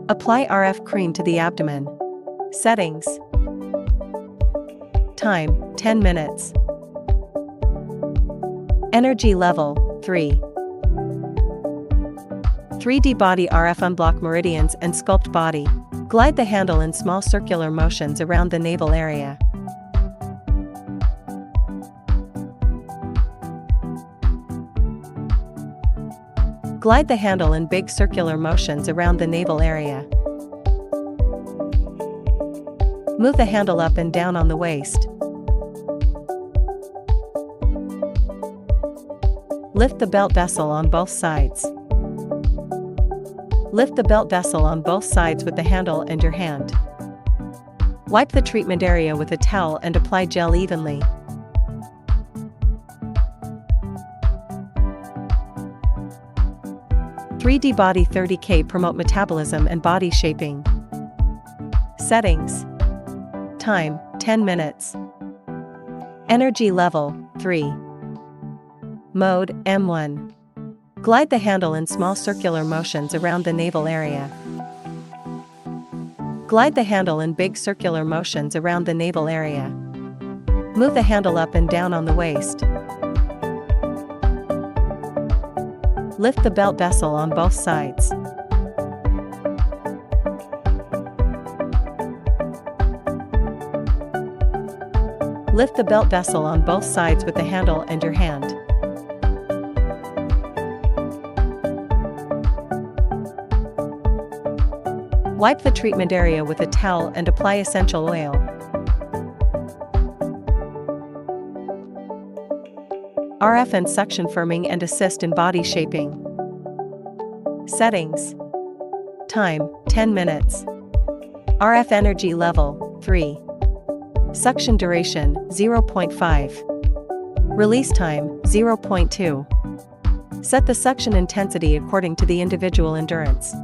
Apply RF cream to the abdomen. Settings. Time, 10 minutes. Energy level, 3. 3D body RF unblock meridians and sculpt body. Glide the handle in small circular motions around the navel area. Glide the handle in big circular motions around the navel area. Move the handle up and down on the waist. Lift the belt vessel on both sides. Lift the belt vessel on both sides with the handle and your hand. Wipe the treatment area with a towel and apply gel evenly. "3D Body 30K promote metabolism and body shaping." Settings. Time, 10 minutes. Energy level, 3. Mode, M1. Glide the handle in small circular motions around the navel area. Glide the handle in big circular motions around the navel area. Move the handle up and down on the waist. Lift the belt vessel on both sides. Lift the belt vessel on both sides with the handle and your hand. Wipe the treatment area with a towel and apply essential oil. RF and suction firming and assist in body shaping. Settings. Time, 10 minutes. RF energy level, 3. Suction duration, 0.5. Release time, 0.2. Set the suction intensity according to the individual endurance.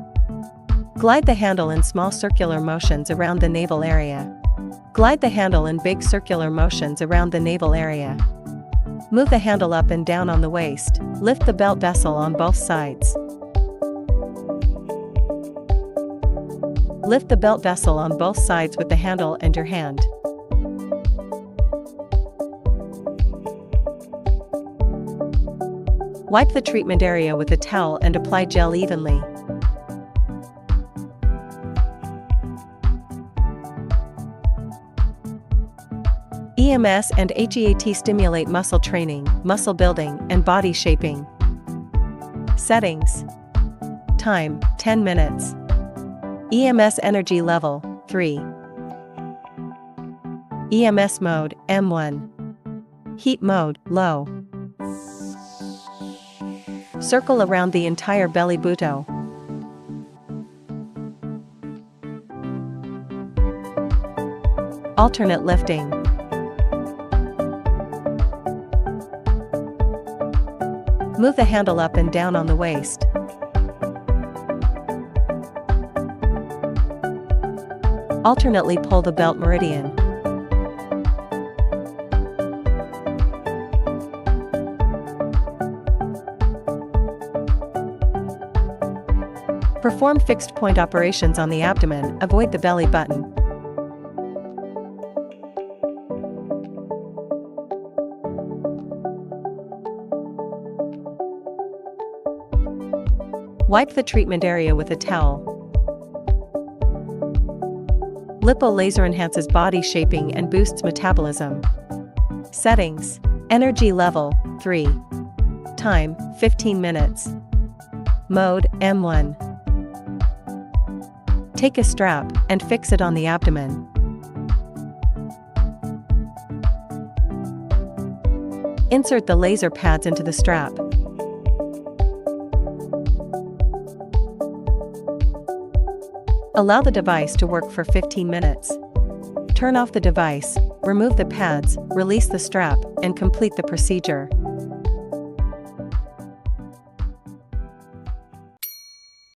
Glide the handle in small circular motions around the navel area. Glide the handle in big circular motions around the navel area. Move the handle up and down on the waist. Lift the belt vessel on both sides. Lift the belt vessel on both sides with the handle and your hand. Wipe the treatment area with a towel and apply gel evenly. EMS&HEAT stimulate muscle training, muscle building, and body shaping. Settings. Time, 10 minutes. EMS energy level, 3. EMS mode, M1. Heat mode, low. Circle around the entire belly butto. Alternate lifting. Move the handle up and down on the waist. Alternately pull the belt meridian. Perform fixed point operations on the abdomen, avoid the belly button. Wipe the treatment area with a towel. LIPO laser enhances body shaping and boosts metabolism. Settings. Energy level, 3. Time, 15 minutes. Mode, M1. Take a strap and fix it on the abdomen. Insert the laser pads into the strap. Allow the device to work for 15 minutes. Turn off the device, remove the pads, release the strap, and complete the procedure.